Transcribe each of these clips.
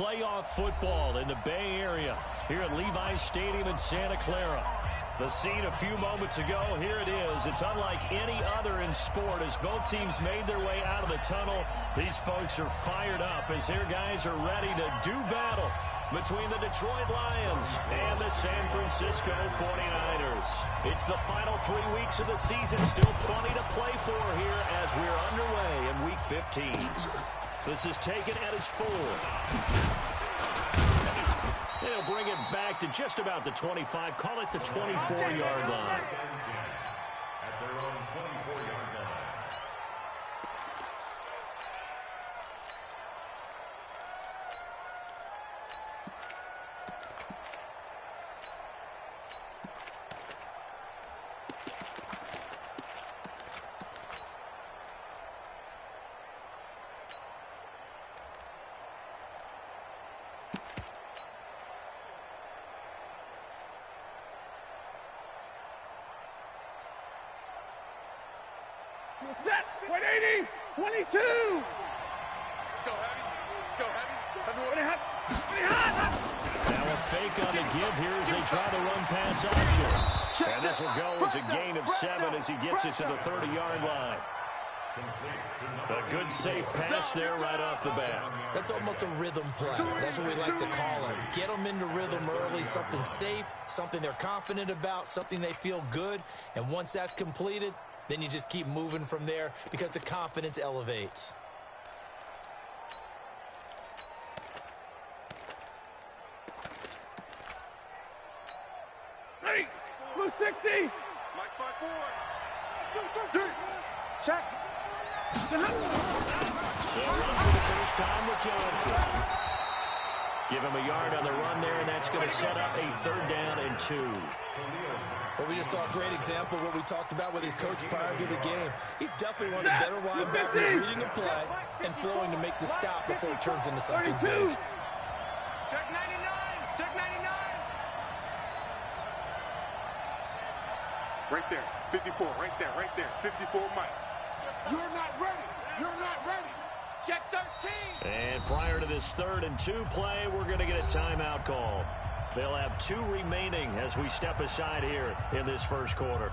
playoff football in the Bay Area here at Levi's Stadium in Santa Clara. The scene a few moments ago, here it is. It's unlike any other in sport as both teams made their way out of the tunnel. These folks are fired up as their guys are ready to do battle between the Detroit Lions and the San Francisco 49ers. It's the final 3 weeks of the season. Still plenty to play for here as we're underway in Week 15. This is taken at his 4. They'll bring it back to just about the 25. Call it the 24-yard line. At their own 24-yard line. Set, 180, 22. Let's go heavy. Let's go heavy. Now a fake on the give here as they try the run-pass option. And this will go as a gain of 7 as he gets it to the 30-yard line. A good safe pass there right off the bat. That's almost a rhythm play. That's what we like to call it. Get them into rhythm early, something safe, something they're confident about, something they feel good. And once that's completed, then you just keep moving from there because the confidence elevates. Ready, blue 60. Mike 5-4. Check. They'll run for the first time with Johnson. Give him a yard on the run there, and that's going to set up a 3rd down and 2. Well, we just saw a great example of what we talked about with his coach prior to the game. He's definitely one of the better linebackers reading a play and flowing to make the stop before it turns into something big. Check 99. Check 99. Right there. 54. Right there. Right there. 54, Mike. You're not ready. You're not ready. Check 13. And prior to this 3rd and 2 play, we're going to get a timeout call. They'll have 2 remaining as we step aside here in this first quarter.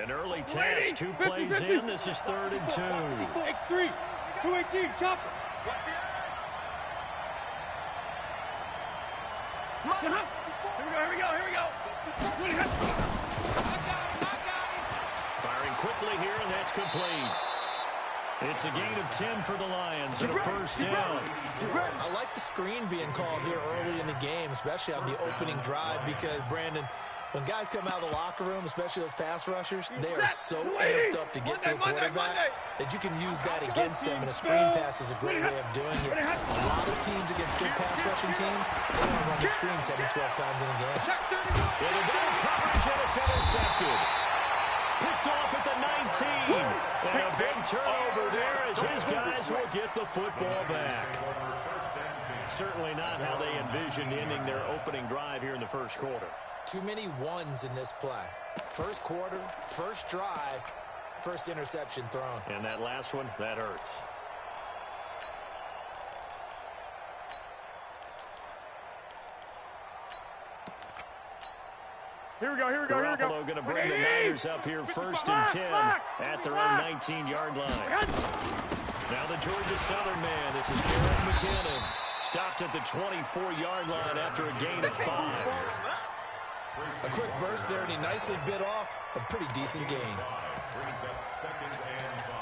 An early test, 2 plays in. This is 3rd and 2. X3, 218, chopper. Here we go. Firing quickly here, and that's complete. It's a gain of 10 for the Lions and a 1st down. I like the screen being called here early in the game, especially on the opening drive, because, Brandon, when guys come out of the locker room, especially those pass rushers, they are so amped up to get to the quarterback that you can use that against them, and a screen pass is a great way of doing it. A lot of teams against good pass rushing teams, they want to run the screen 10 to 12 times in a game. With a double coverage, and it's intercepted. Picked off at the 19. And a big turnover there as his guys will get the football back. Certainly not how they envisioned ending their opening drive here in the first quarter. Too many ones in this play. First quarter, first drive, first interception thrown. And that last one, that hurts. Here we go. Garoppolo going to bring the Niners up here 1st and 10 at their own 19-yard line. Now the Georgia Southern man. This is Jared McKinnon. Stopped at the 24-yard line after a gain of 5. A quick burst there, and he nicely bit off a pretty decent gain. Brings up 2nd and 5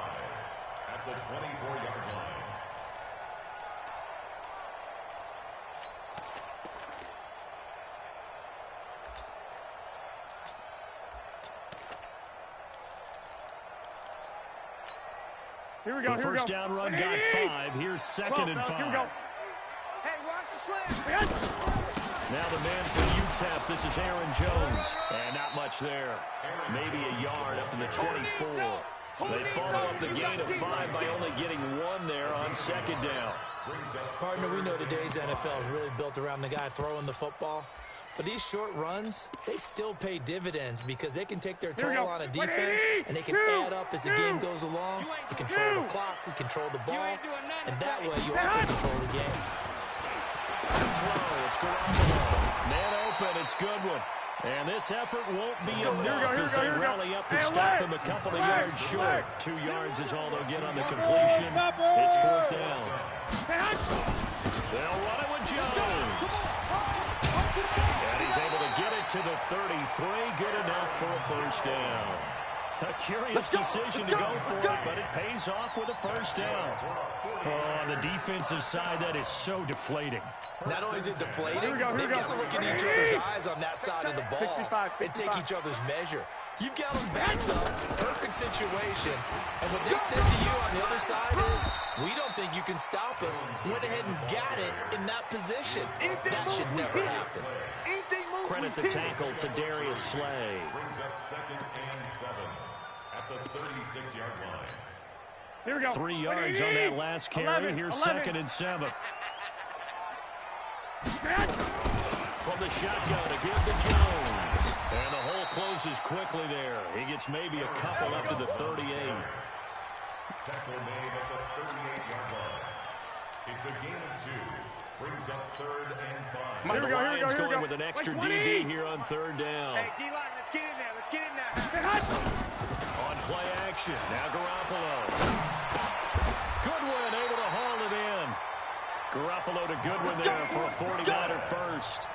at the 24-yard line. Here we go. First down run got 5. Here's 2nd and 5. Hey, watch the slant. Now the man for UTEP, this is Aaron Jones. And not much there. Maybe a yard up to the 24. They follow up the gain of 5 by only getting 1 there on second down. Partner, we know today's NFL is really built around the guy throwing the football. But these short runs, they still pay dividends because they can take their toll on a defense and they can add up as the game goes along. You control the clock, you control the ball, and that way you also control the game. It's Garoppolo. Man open, it's Goodwin. And this effort won't be enough as they rally up to stop him a couple of yards short. 2 yards is all they'll get on the completion. It's 4th down. They'll run it with Jones. And he's able to get it to the 33. Good enough for a first down. A curious decision to go for it, but it pays off with a first down. Oh, on the defensive side, that is so deflating. Not only is it deflating, they've got to look in each other's eyes on that side of the ball and take each other's measure. You've got them backed up, perfect situation, and what they said to you on the other side is, we don't think you can stop us. Went ahead and got it in that position. That should never happen. Credit the tackle to Darius Slay. Brings up 2nd and 7 at the 36-yard line. Here we go. 3 yards on that last carry. Here's 2nd and 7. From the shotgun to give to Jones. And the hole closes quickly there. He gets maybe a couple up to the 38. Tackle made at the 38-yard line. It's a gain of 2. Brings up 3rd and 5. And the Lions going with an extra DB here on 3rd down. Hey, D-line, let's get in there. Let's get in there. On play action. Now Garoppolo. Goodwin able to haul it in. Garoppolo to Goodwin there for a 49er first.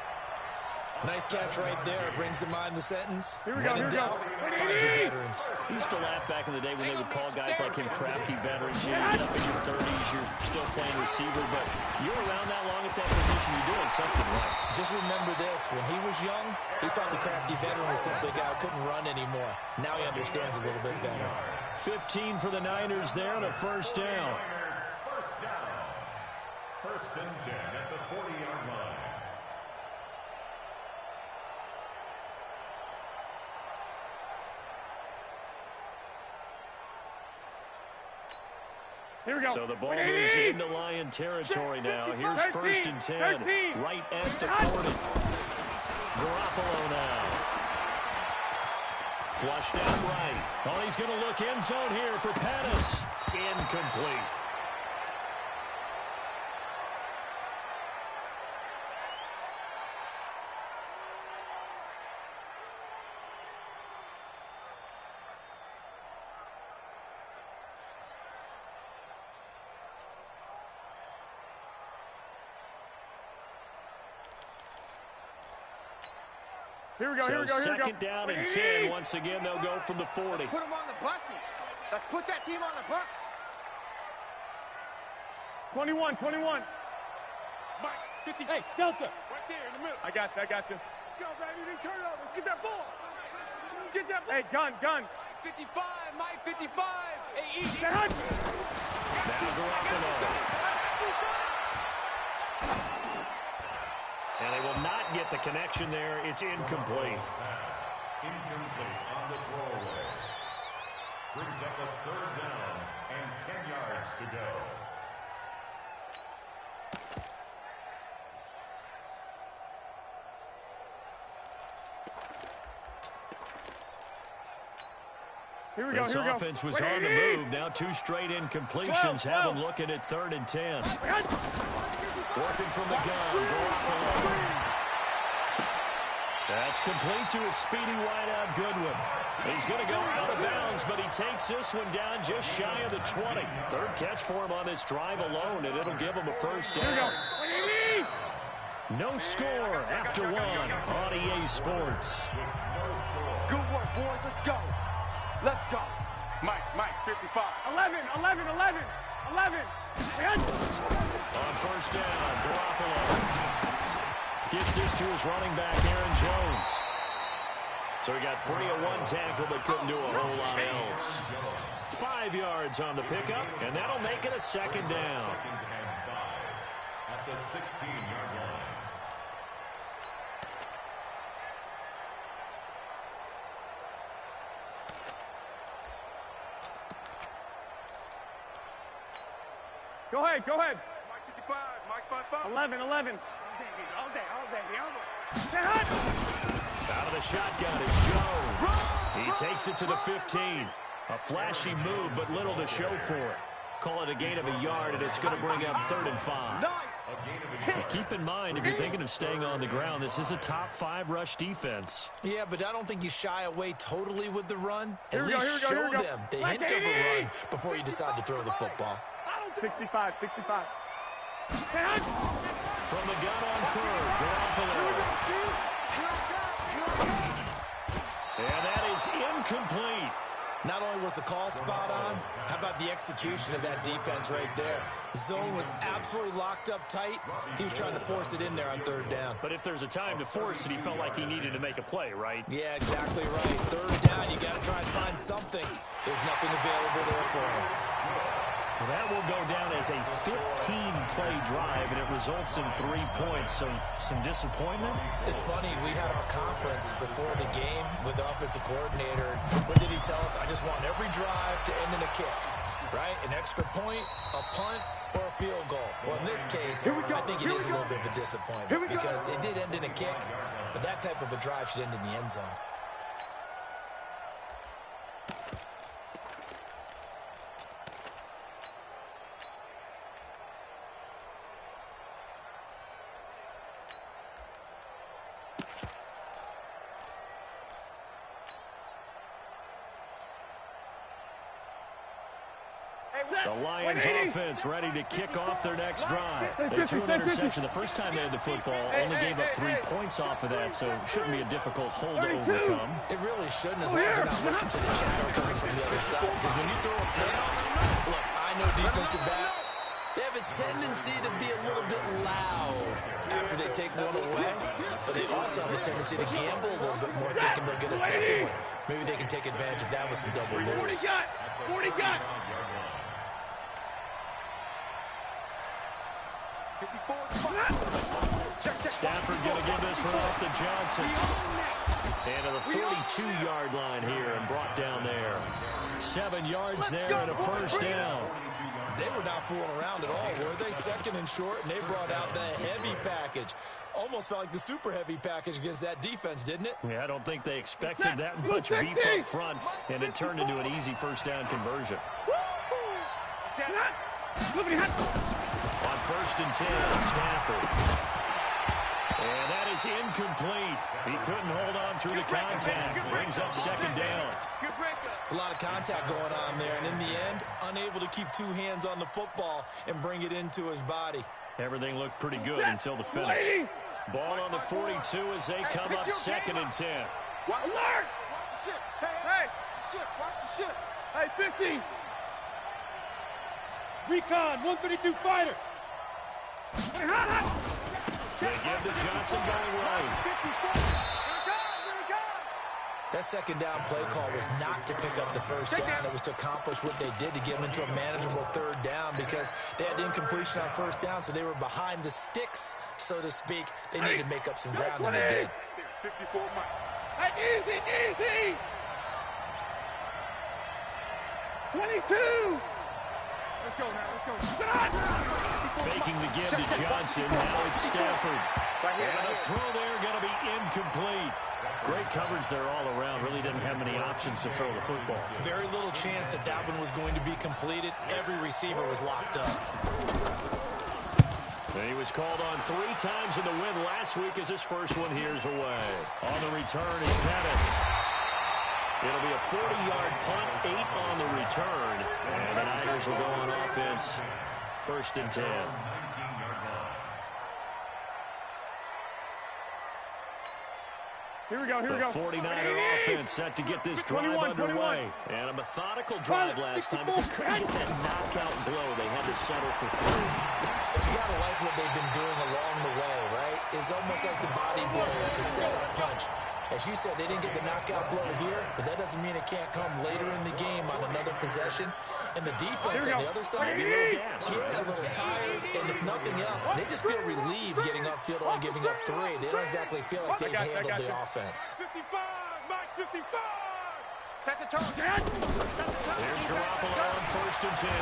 Nice catch right there. Brings to mind the sentence. Here we go, When in doubt, find your veterans. I used to laugh back in the day when they would call guys like him crafty veterans. You get up in your 30s, you're still playing receiver, but you're around that long at that position, you're doing something right. Just remember this. When he was young, he thought the crafty veteran was simply a guy who couldn't run anymore. Now he understands a little bit better. 15 for the Niners there on a first down. First down. 1st and 10 at the 40-yard line. Here we go. So the ball moves into Lion territory now. Here's 1st and 10. Right at the 40. Garoppolo now. Flushed out right. Oh, he's going to look end zone here for Pettis. Incomplete. Here we go, here we go, here we go. Second down and 10. Once again, they'll go from the 40. Let's put them on the buses. Let's put that team on the bus. 21. Mike, 50. Hey, Delta. Right there in the middle. I got you. Let's go, baby. They turn over. Get that ball. Get that ball. Hey, gun. 55, Mike, 55. Hey, easy. Now Garoppolo. And they will not get the connection there. It's incomplete. Incomplete on the throwaway. Brings up a 3rd down and 10 yards to go. Here we go, This here we go. offense was on the move. Now 2 straight incompletions. Have them looking at 3rd and 10. Working from the gun. Garoppolo. That's complete to a speedy wideout Goodwin. He's going to go out of bounds, but he takes this one down just shy of the 20. 3rd catch for him on this drive alone, and it'll give him a first down. No score after 1 on EA Sports. Good work, boys. Let's go. Let's go. Mike, 55. 11. On first down, Garoppolo gets this to his running back, Aaron Jones. So he got free of 1 tackle, but couldn't do a whole lot else. 5 yards on the pickup, and that'll make it a 2nd down. 2nd and 5 at the 16-yard line. Go ahead, go ahead. Mike 55, Mike 55. 11, 11. All day, Stay hot. Out of the shotgun is Jones. He takes it to the 15. A flashy move, but little to show for it. Call it a gain of a yard, and it's going to bring up 3rd and 5. Keep in mind, if you're thinking of staying on the ground, this is a top 5 rush defense. Yeah, but I don't think you shy away totally with the run. At Here we least go, show them the hint of a run before you decide to throw the football. 65. From the gun on 3rd, Garoppolo. And that is incomplete. Not only was the call spot on, how about the execution of that defense right there? Zone was absolutely locked up tight. He was trying to force it in there on 3rd down. But if there's a time to force it, he felt like he needed to make a play, right? Yeah, exactly right. 3rd down, you got to try and find something. There's nothing available there for him. Well, that will go down as a 15-play drive, and it results in 3 points. So some disappointment? It's funny, we had our conference before the game with the offensive coordinator. What did he tell us? I just want every drive to end in a kick, right? An extra point, a punt, or a field goal. Well, in this case, I think it is a little bit of a disappointment because it did end in a kick, but that type of a drive should end in the end zone. The Lions offense ready to kick off their next drive. They threw an interception the first time they had the football, only gave up 3 points off of that, so it shouldn't be a difficult hold to overcome. It really shouldn't, as long as you're not listening to the chatter coming from the other side. Because when you throw a pick, look, I know defensive backs, they have a tendency to be a little bit loud after they take one away, but they also have a tendency to gamble a little bit more, thinking they'll get a second one. Maybe they can take advantage of that with some double moves. 40 got. 54. Stafford going to give this one off to Johnson. And to the 42-yard line here and brought down there. 7 yards there and a 1st down. They were not fooling around at all, were they? 2nd and short, and they brought out the heavy package. Almost felt like the super heavy package against that defense, didn't it? Yeah, I don't think they expected that much beef up front, and it turned into an easy 1st down conversion. On 1st and 10, Stafford. And that is incomplete. He couldn't hold on through the contact. Brings up 2nd down. It's a lot of contact going on there, and in the end, unable to keep 2 hands on the football and bring it into his body. Everything looked pretty good until the finish. Ball on the 42 as they come up 2nd and 10. Watch the ship. Hey. Watch the ship. Hey, 50. Recon, 132 fighter. They give to Johnson going right. That 2nd down play call was not to pick up the 1st down. It was to accomplish what they did to get them into a manageable 3rd down because they had incompletion on 1st down, so they were behind the sticks, so to speak. They needed to make up some ground, and they did. 54 Mike. Hey, easy. 22. Let's go now. Faking the give to Johnson. Now it's Stafford. And the throw there going to be incomplete. Great coverage there all around. Really didn't have many options to throw the football. Very little chance that one was going to be completed. Every receiver was locked up. And he was called on 3 times in the win last week as his first one here's away. On the return is Pettis. It'll be a 40-yard punt, 8 on the return. And the Niners will go on offense. 1st and 10. Here we go. The 49er offense set to get this drive underway. And a methodical drive last time, but they couldn't get that knockout blow. They had to settle for 3. But you got to like what they've been doing along the way, right? It's almost like the body blows, the setup punch. As you said, they didn't get the knockout blow here, but that doesn't mean it can't come later in the game on another possession. And the defense on the other side, a little tired, and if nothing else, they just feel relieved getting upfield and giving up 3. They don't exactly feel like they've handled the offense. 55, Mike 55. Set the target. There's Garoppolo on 1st and 10.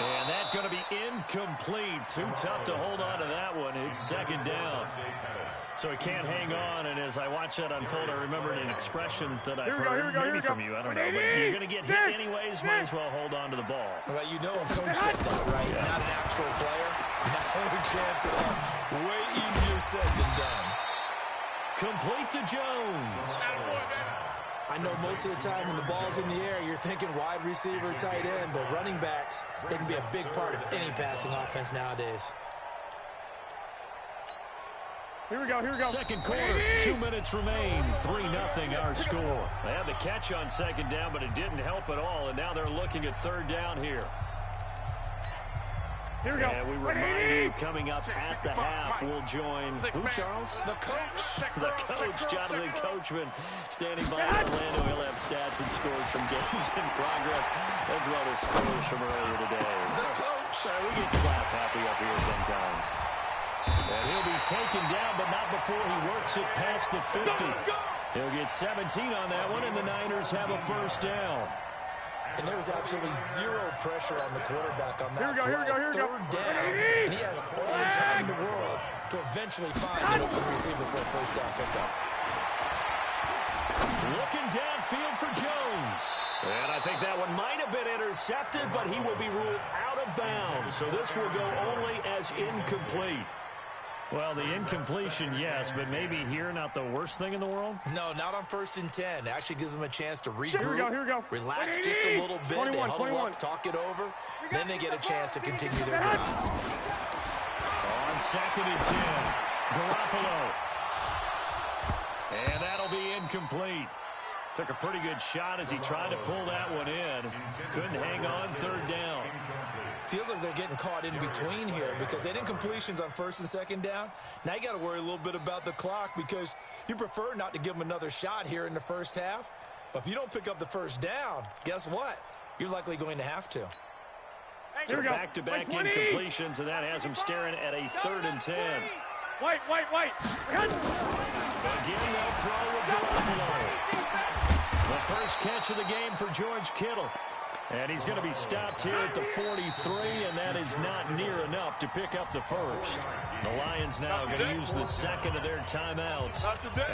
And that's going to be incomplete. Too tough to hold on to that one. It's second down. So he can't hang on, and as I watch that unfold, I remembered an expression that I've heard, maybe from you, I don't know, but you're going to get hit anyways, might as well hold on to the ball. Well, you know a coach said that, right? Yeah. Not an actual player. No chance at all. Way easier said than done. Complete to Jones. I know most of the time when the ball's in the air, you're thinking wide receiver, tight end, but running backs, they can be a big part of any passing offense nowadays. Here we go, here we go. Second quarter, 2 minutes remain, 3-0 our score. They had the catch on second down, but it didn't help at all, and now they're looking at third down here. Here we go. And we remind you, coming up at the half, we'll join who, Charles? The coach. The coach, Jonathan Coachman, standing by in Orlando. He'll have stats and scores from games in progress, as well as scores from earlier today. The coach. We get slap happy up here sometimes. And he'll be taken down, but not before he works it past the 50. He'll get 17 on that one, and the Niners have a first down. And there was absolutely zero pressure on the quarterback on that play. Third down, and he has all the time in the world to eventually find an open receiver for a first down pickup. Looking downfield for Jones. And I think that one might have been intercepted, but he will be ruled out of bounds. So this will go only as incomplete. Well, the incompletion, yes, but maybe here not the worst thing in the world? No, not on 1st and 10. It actually gives them a chance to regroup, here we go. Relax just a little bit. 21, they huddle 21. up, talk it over. Then they get a chance to continue their drive. On 2nd and 10, Garoppolo. And that'll be incomplete. Took a pretty good shot as he tried to pull that one in. Couldn't hang on, third down. Feels like they're getting caught in between here because they didn't completions on 1st and 2nd down. Now you got to worry a little bit about the clock because you prefer not to give them another shot here in the first half. But if you don't pick up the first down, guess what? You're likely going to have to. So back-to-back incompletions, and that has him staring at a 3rd and 10. Wait. Again, they'll throw with Garoppolo. The first catch of the game for George Kittle. And he's going to be stopped here at the 43, and that is not near enough to pick up the first. The Lions now going to use the second of their timeouts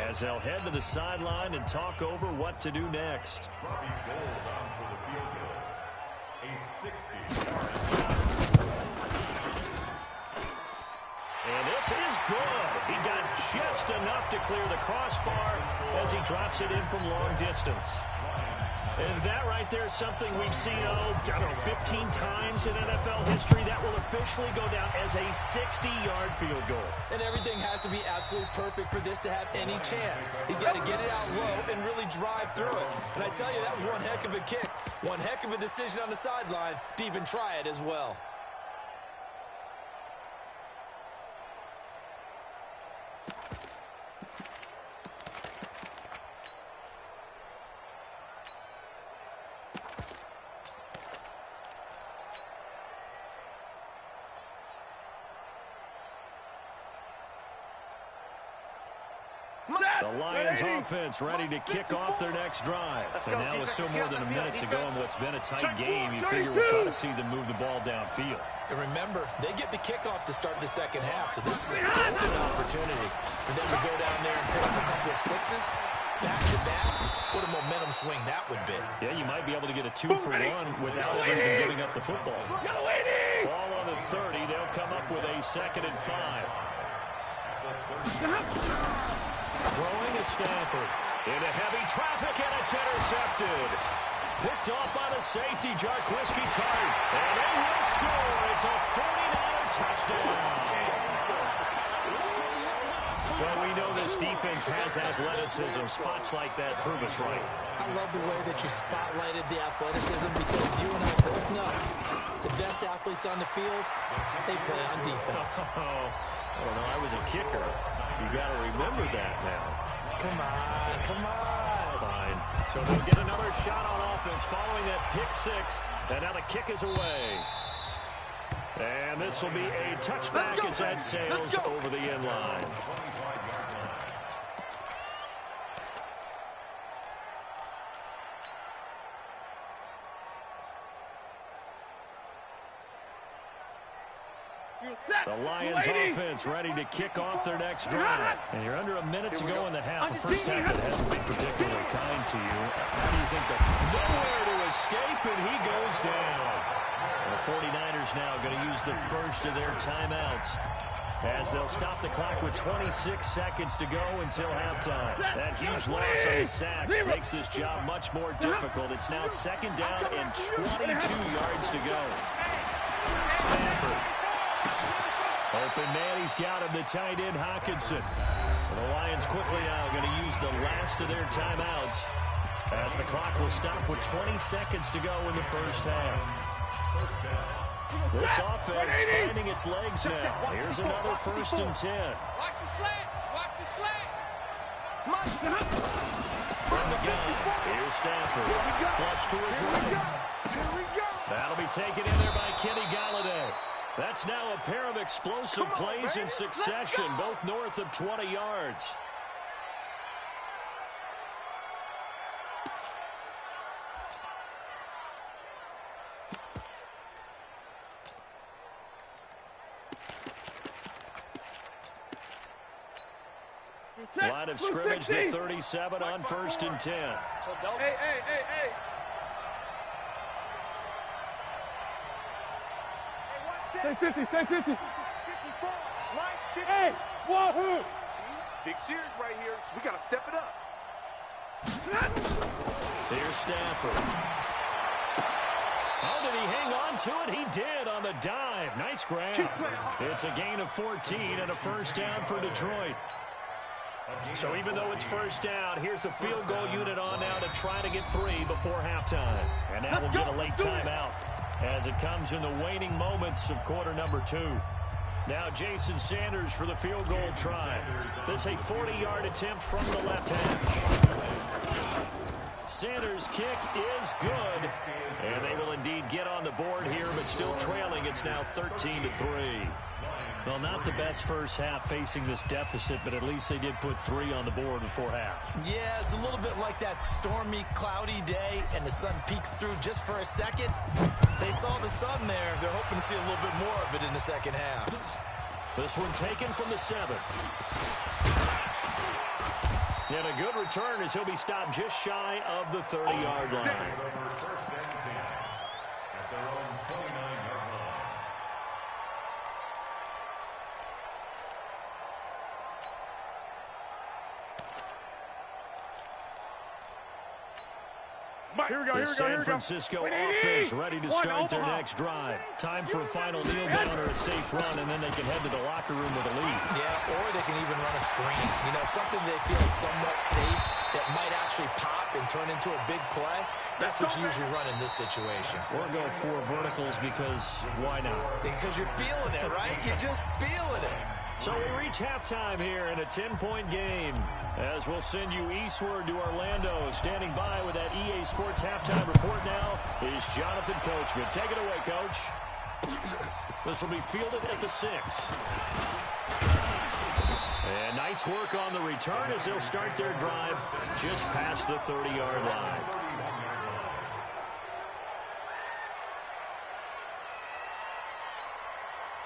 as they'll head to the sideline and talk over what to do next. And this is good. He got just enough to clear the crossbar as he drops it in from long distance. And that right there is something we've seen, 15 times in NFL history. That will officially go down as a 60-yard field goal. And everything has to be absolutely perfect for this to have any chance. He's got to get it out low and really drive through it. And I tell you, that was one heck of a kick. One heck of a decision on the sideline to even try it as well. The Lions offense ready to kick off their next drive. And now with still more than a minute to go in what's been a tight game, you figure we'll try to see them move the ball downfield. And remember, they get the kickoff to start the second half, so this is a golden opportunity for them to go down there and pick up a couple of sixes back-to-back. What a momentum swing that would be. Yeah, you might be able to get a 2-for-1 without even giving up the football. Ball on the 30. They'll come up with a 2nd and 5. Throwing to Stafford. Into heavy traffic, and it's intercepted. Picked off by the safety, Jarquiski Tart. And they will score. It's a 49er touchdown. Well, we know this defense has athleticism. Spots like that prove us right. I love the way that you spotlighted the athleticism because you and I both know the best athletes on the field, they play on defense. I don't know. I was a kicker. You got to remember that now. Come on. Fine. So they'll get another shot on offense following that pick six. And now the kick is away. And this will be a touchback as that sails over the end line. The Lions offense ready to kick off their next drive. And you're under a minute to go in the half. The first half that hasn't been particularly kind to you. How do you think that? Nowhere to escape, and he goes down. The 49ers now going to use the first of their timeouts as they'll stop the clock with 26 seconds to go until halftime. That huge loss on the sack makes this job much more difficult. It's now second down and 22 yards to go. Stafford. Open man, he's got him, the tight end, Hockenson. The Lions quickly now going to use the last of their timeouts as the clock will stop with 20 seconds to go in the first half. This offense finding its legs now. Here's another 1st and 10. Watch the slants. Watch the slants. From the gun, here's Stafford. Flush to his right. That'll be taken in there by Kenny Galladay. That's now a pair of explosive plays in succession, both north of 20 yards. Line of scrimmage, the 37 on 1st and 10. Hey. Stay 50, stay 50. 54, right 50. Hey, whoa. Big series right here. We got to step it up. Here's Stafford. Oh, did he hang on to it? He did on the dive. Nice grab. It's a gain of 14 and a first down for Detroit. So even though it's first down, here's the field goal unit on now to try to get 3 before halftime. And that will get a late timeout as it comes in the waning moments of quarter number 2. Now Jason Sanders for the field goal try. This a 40-yard attempt from the left hash. Sanders' kick is good. And they will indeed get on the board here, but still trailing. It's now 13-3. Well, not the best first half facing this deficit, but at least they did put 3 on the board before half. Yeah, it's a little bit like that stormy, cloudy day, and the sun peeks through just for a second. They saw the sun there. They're hoping to see a little bit more of it in the second half. This one taken from the 7. And a good return as he'll be stopped just shy of the 30-yard line. First and 10 at their own 29-yard line. The San Francisco offense ready to start their next drive. Time for a final kneel down or a safe run, and then they can head to the locker room with a lead. Yeah, or they can even run a screen. You know, something they feel is somewhat safe that might actually pop and turn into a big play. That's what you usually run in this situation. Or go 4 verticals because why not? Because you're feeling it, right? You're just feeling it. So we reach halftime here in a 10-point game as we'll send you eastward to Orlando. Standing by with that EA Sports halftime report now is Jonathan Coachman. Take it away, Coach. This will be fielded at the 6. And nice work on the return as they'll start their drive just past the 30-yard line.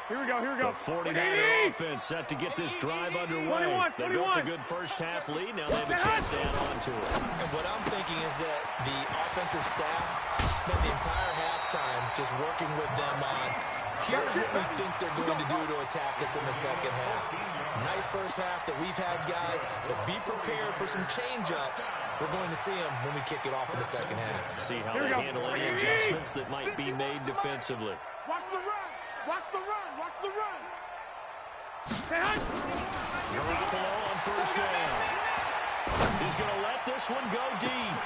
Here we go. The 49er offense set to get this drive underway. They built a good first half lead. Now they have a chance to add on to it. And what I'm thinking is that the offensive staff spent the entire halftime just working with them on, here's what we think they're going to do to attack us in the second half. Nice first half that we've had, guys, but be prepared for some change-ups. We're going to see them when we kick it off in the second half. See how they handle any adjustments that might be made defensively. Watch the run. Watch the run. Watch the run. Garoppolo on first down. He's going to let this one go deep.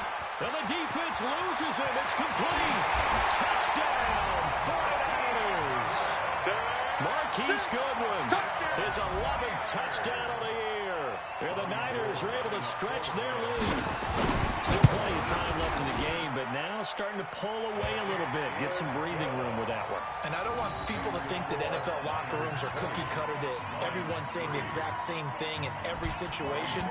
And the defense loses it. It's complete. Touchdown, 49ers. Marquise Goodwin, his 11th touchdown of the year. And the Niners are able to stretch their lead. Still plenty of time left in the game, but now starting to pull away a little bit. Get some breathing room with that one. And I don't want people to think that NFL locker rooms are cookie cutter, that everyone's saying the exact same thing in every situation.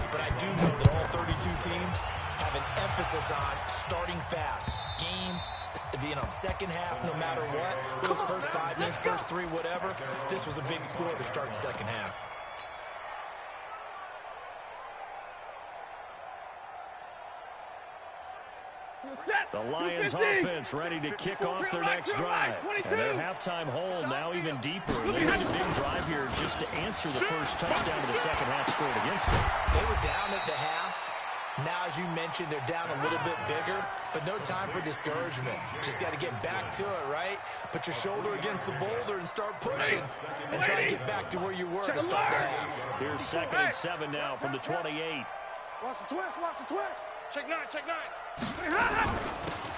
But I do know that all 32 teams have an emphasis on starting fast, game second half, no matter what. It was first 5 minutes, first 3, whatever. This was a big score to start the second half. The Lions offense ready to kick off their next drive. And their halftime hole now even deeper. They need a big drive here just to answer the first touchdown of the second half scored against them. They were down at the half. Now, as you mentioned, they're down a little bit bigger, but no time for discouragement. Just got to get back to it, right? Put your shoulder against the boulder and start pushing and try to get back to where you were to start the half. Here's 2nd and 7 now from the 28. Watch the twist, watch the twist. Check 9, check 9.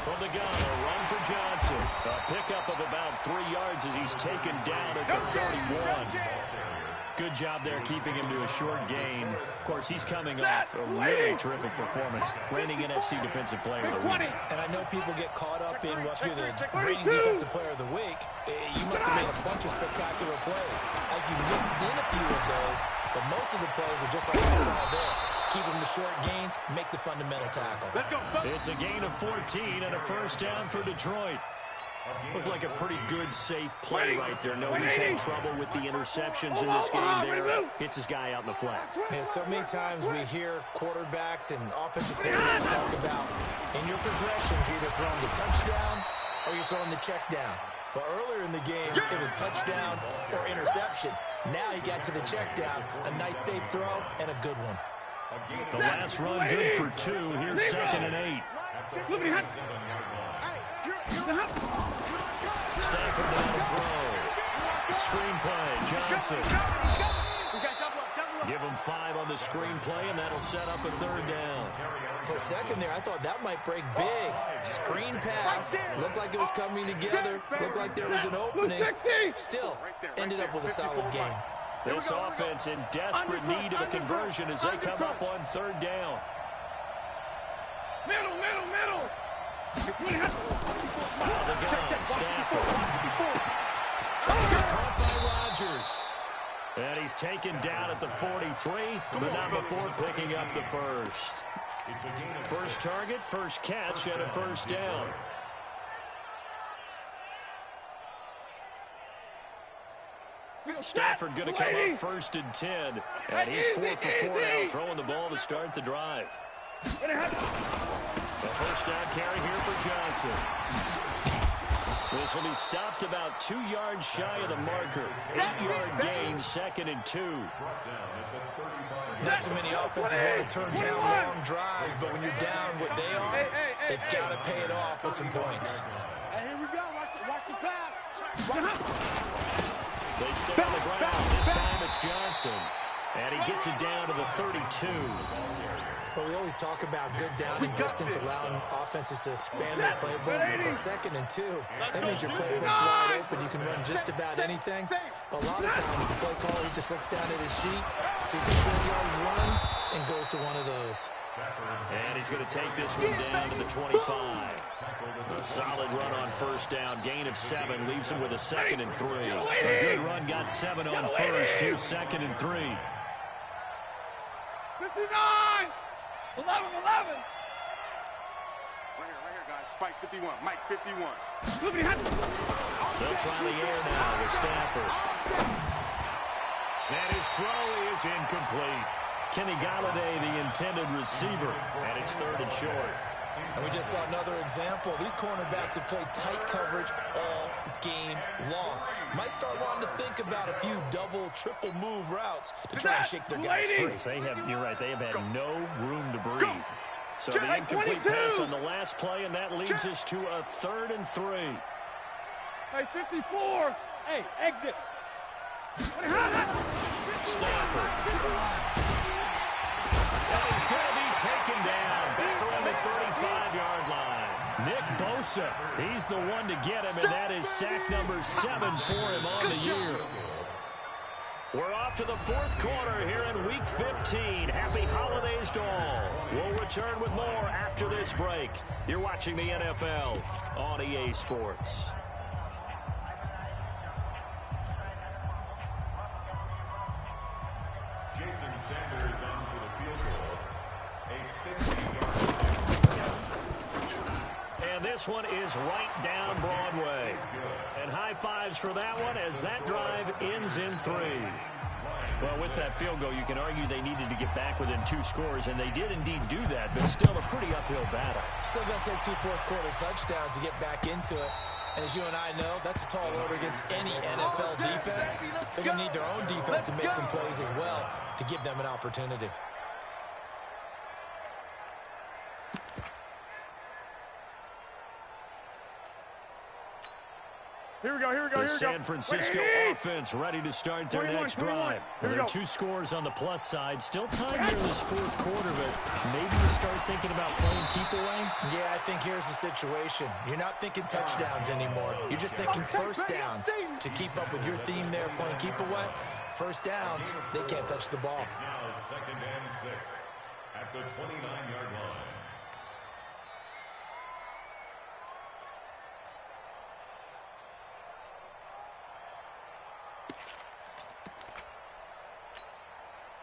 From the gun, a run for Johnson. A pickup of about 3 yards as he's taken down at the 31. Good job there keeping him to a short gain. Of course, he's coming off a really terrific performance. Reigning NFC Defensive Player of the Week. And I know people get caught up in what you're the reigning Defensive Player of the Week. You must have made a bunch of spectacular plays. Like you mixed in a few of those, but most of the plays are just like we saw there. Keep them to short gains, make the fundamental tackle. Let's go. It's a gain of 14 and a first down for Detroit. Looked like a pretty good, safe play right there. No, he's had trouble with the interceptions in this game there. Hits his guy out in the flat. Man, so many times we hear quarterbacks and offensive coordinators talk about in your progressions, you're either throwing the touchdown or you're throwing the check down. But earlier in the game, it was touchdown or interception. Now he got to the check down, a nice safe throw, and a good one. The last run good for 2. Here's 2nd and 8. Stafford down to throw. Screenplay, Johnson. Give him 5 on the screenplay, and that'll set up a 3rd down. For a second there, I thought that might break big. Screen pass. Looked like it was coming together. Looked like there was an opening. Still, ended up with a solid game. This offense in desperate need of a conversion as they come up on 3rd down. Middle. Out of the gun, Stafford. Caught by Rodgers. And he's taken down at the 43, but not before picking up the first. First target, first catch, and a first down. Stafford going to come up 1st and 10. And he's 4 for 4 now, throwing the ball to start the drive. The first down carry here for Johnson. This will be stopped about 2 yards shy of the marker. 8-yard gain, 2nd and 2. Not too many offenses want to turn down long drives, but when you're down what they are, they've got to pay it off with some points. Hey, here we go. Watch the pass. They stay on the ground. This time it's Johnson. And he gets it down to the 32. Well, we always talk about good down and distance, allowing offenses to expand their playbook. But 2nd and 2, that means your playbook's wide open. You can run just about anything. But a lot of times, the play caller, he just looks down at his sheet, sees the short yardage runs, and goes to one of those. And he's going to take this one down to the 25. A solid run on first down. Gain of 7 leaves him with a 2nd and 3. A good run got 7 on first. Here's 2nd and 3. 59! 11! Right here, guys. Fight 51. Mike 51. They'll try the air now with Stafford. And his throw is incomplete. Kenny Galladay, the intended receiver, and it's 3rd and short. And we just saw another example. These cornerbacks have played tight coverage all game long. Might start wanting to think about a few double, triple move routes to try and shake their guys free. You're right, they have had no room to breathe. So the incomplete pass on the last play, and that leads us to a 3rd and 3. Hey, 54! Hey, exit! Stafford. And he's going to be taken down back around the 35-yard line. Nick Bosa, he's the one to get him, and that is sack number 7 for him on the year. We're off to the 4th quarter here in Week 15. Happy holidays to all. We'll return with more after this break. You're watching the NFL on EA Sports. Jason Sanders on for the field goal. A 15-yard. And this one is right down Broadway. And high fives for that one as that drive ends in 3. Well, with that field goal, you can argue they needed to get back within 2 scores, and they did indeed do that, but still a pretty uphill battle. Still going to take 2 fourth-quarter touchdowns to get back into it. And as you and I know, that's a tall order against any NFL defense. They're going to need their own defense to make some plays as well to give them an opportunity. Here we go, here we go, the here we go. San Francisco offense ready to start their next drive. There are 2 scores on the plus side. Still time here in this 4th quarter, but maybe you start thinking about playing keep away? Yeah, I think here's the situation. You're not thinking touchdowns anymore. You're just thinking first downs. To keep up with your theme there, playing keep away, first downs, they can't touch the ball. It's now 2nd and 6 at the 29-yard line.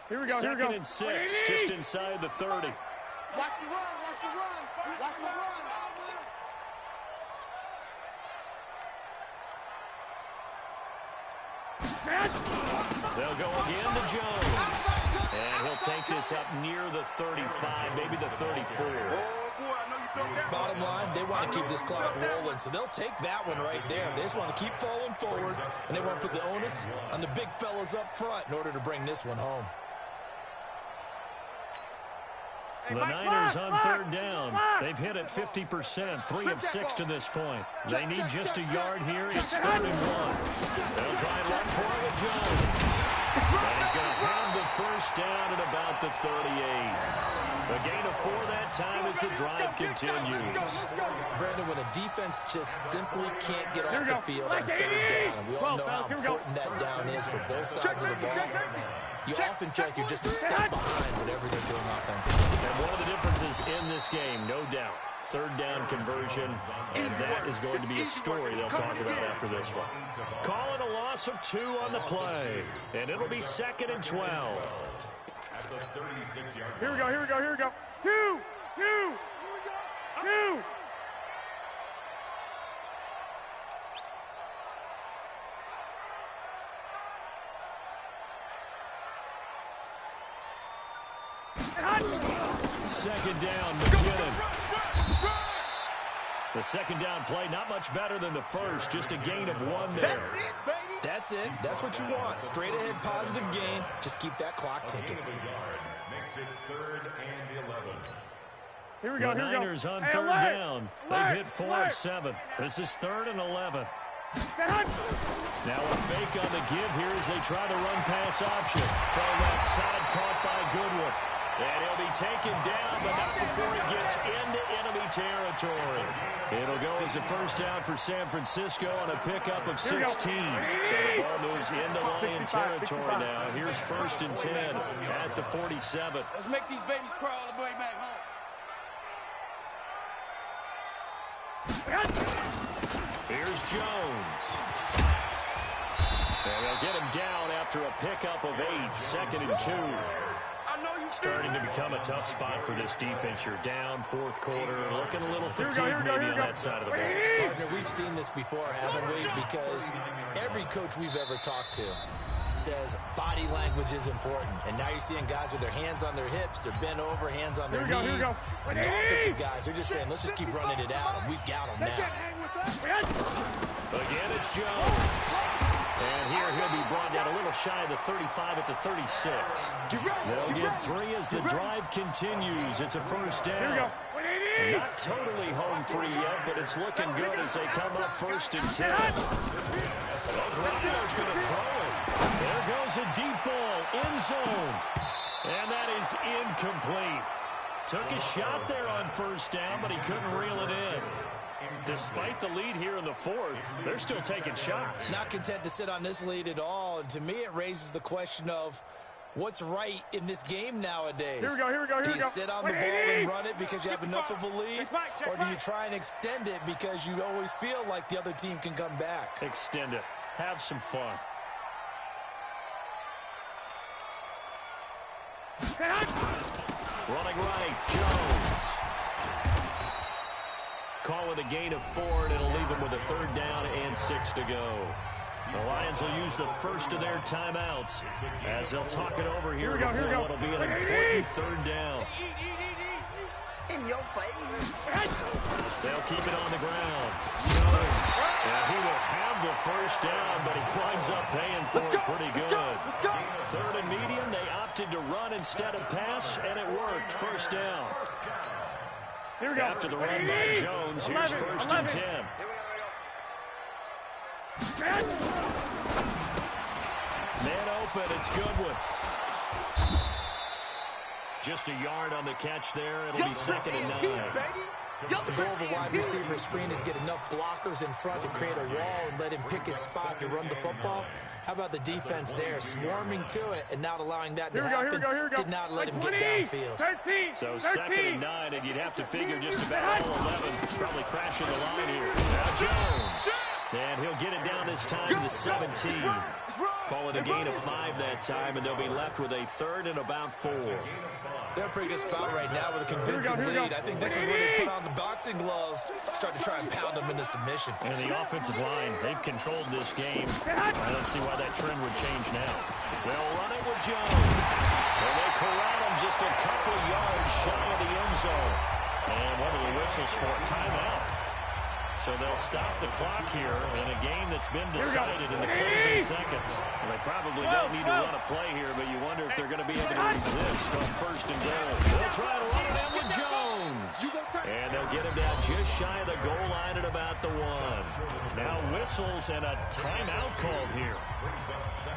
Here we go, here we go. 2nd and 6, just inside the 30. Watch the run, watch the run, watch the run. They'll go again to Jones. And he'll take this up near the 35, maybe the 34. Bottom line, they want to keep this clock rolling, so they'll take that one right there. They just want to keep falling forward, and they want to put the onus on the big fellas up front in order to bring this one home. The Niners on 3rd down. They've hit it 50%, 3 of 6 to this point. They need just a yard here. It's 3rd and 1. They'll try and run for it with Jones. And he's going to have the first down at about the 38. A gain of 4 that time as the drive continues. Brandon, when a defense just simply can't get off the field on 3rd down, and we all know how important that down is for both sides of the ball, you often feel like you're just a step behind whatever they're doing offensively. And one of the differences in this game, no doubt, 3rd down conversion, and that is going to be a story they'll talk about after this one. Calling a loss of 2 on the play, and it'll be 2nd and 12. At the 36-yard line. Here we go, here we go, here we go. 2, 2, 2. Second down, McKinnon. The second down play, not much better than the first, just a gain of 1 there. That's it. That's what you want. Straight ahead, positive gain. Just keep that clock ticking. Makes it 3rd and 11. Here we go, the here we go. Niners on Hey, 3rd alert, down. alert, They've hit 4 of 7. This is 3rd and 11. Now a fake on the give here as they try the run pass option. From left side, caught by Goodwin. And he'll be taken down, but not before he gets into enemy territory. It'll go as a first down for San Francisco on a pickup of 16. So the ball moves into Lion territory now. Here's 1st and 10 at the 47. Let's make these babies cry all the way back home. Here's Jones. And they'll get him down after a pickup of 8, 2nd and 2. Starting to become a tough spot for this defense. You're down 4th quarter, looking a little fatigued maybe on that side of the ball. Partner, we've seen this before, haven't we? Because every coach we've ever talked to says body language is important. And now you're seeing guys with their hands on their hips, they're bent over, hands on their knees. And the offensive guys are just saying, let's just keep running it out, and we've got them now. Again, it's Jones. And here he'll be brought down a little shy of the 35 at the 36. They'll get 3 as the drive continues. It's a first down. Not totally home free yet, but it's looking good as they come up 1st and 10. Garoppolo's going to throw it. There goes a deep ball, end zone. And that is incomplete. Took a shot there on 1st down, but he couldn't reel it in. Despite the lead here in the 4th, they're still taking shots. Not content to sit on this lead at all. And to me, it raises the question of what's right in this game nowadays. Here we go, here we go, here do we you go. sit on the ball and run it because you have enough of a lead? Or do you try and extend it because you always feel like the other team can come back? Extend it. Have some fun. Running right, Jones. call it a gain of 4, and it'll leave them with a 3rd down and 6 to go. The Lions will use the first of their timeouts as they'll talk it over here before what'll be an important 3rd down. In your face. They'll keep it on the ground. Jones, and he will have the 1st down, but he winds up paying for it pretty good. 3rd and medium, they opted to run instead of pass, and it worked. 1st down. Here we go. After the run by Jones, here's 1st and 10. Man open, it's Goodwin. Just a yard on the catch there. It'll be 2nd and 9. The goal of a wide receiver screen is get enough blockers in front to create a wall and let him pick his spot to run the football. How about the defense there, swarming to it and not allowing that to happen? Did not let him get downfield. 13, so 2nd and 9, and you'd have to figure just about all 11 probably crashing the line here. Now Jones. And he'll get it down this time to the 17. Call it a gain of 5 that time, and they'll be left with a 3rd and about 4. They're in a pretty good spot right now with a convincing lead. I think this is where they put on the boxing gloves, start to try and pound them into submission. And the offensive line, they've controlled this game. I don't see why that trend would change now. They'll run it with Jones. And they corral him just a couple yards shy of the end zone. And what are the whistles for? Timeout. So they'll stop the clock here in a game that's been decided in the closing seconds. And they probably don't need to run a play here, but you wonder if they're going to be able to resist on 1st and goal. They'll try to run it in with Jones. And they'll get him down just shy of the goal line at about the 1. Now whistles and a timeout called here.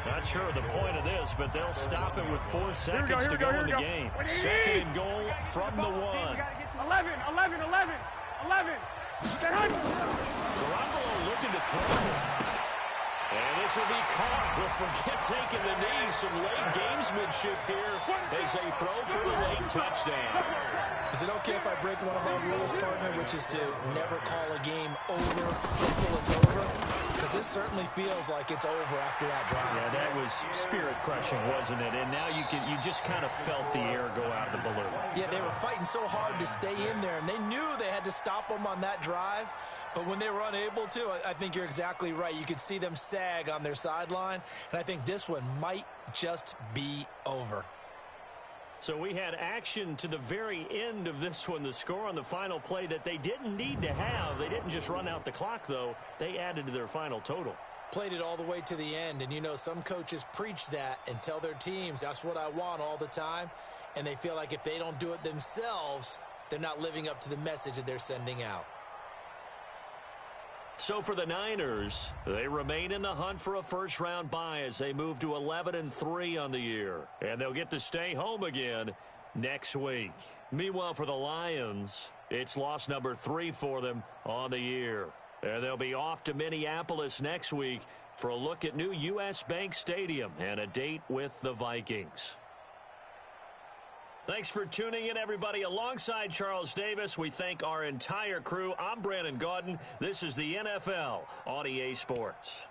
Not sure of the point of this, but they'll stop it with 4 seconds to go in the game. 2nd and goal from the 1. 11. Garoppolo looking to throw. And this will be caught. We'll forget taking the knee. Some late gamesmanship here as they throw for a late touchdown. Is it okay if I break one of our rules, partner, which is to never call a game over until it's over? Because this certainly feels like it's over after that drive. Yeah, that was spirit-crushing, wasn't it? And now you just kind of felt the air go out of the balloon. Yeah, they were fighting so hard to stay in there, and they knew they had to stop them on that drive. But when they were unable to, I think you're exactly right. You could see them sag on their sideline, and I think this one might just be over. So we had action to the very end of this one. The score on the final play that they didn't need to have. They didn't just run out the clock, though. They added to their final total. Played it all the way to the end, and you know some coaches preach that and tell their teams, that's what I want all the time. And they feel like if they don't do it themselves, they're not living up to the message that they're sending out. So for the Niners, they remain in the hunt for a first-round bye as they move to 11-3 on the year. And they'll get to stay home again next week. Meanwhile, for the Lions, it's loss number 3 for them on the year. And they'll be off to Minneapolis next week for a look at new U.S. Bank Stadium and a date with the Vikings. Thanks for tuning in, everybody. Alongside Charles Davis, we thank our entire crew. I'm Brandon Gaudin. This is the NFL on EA Sports.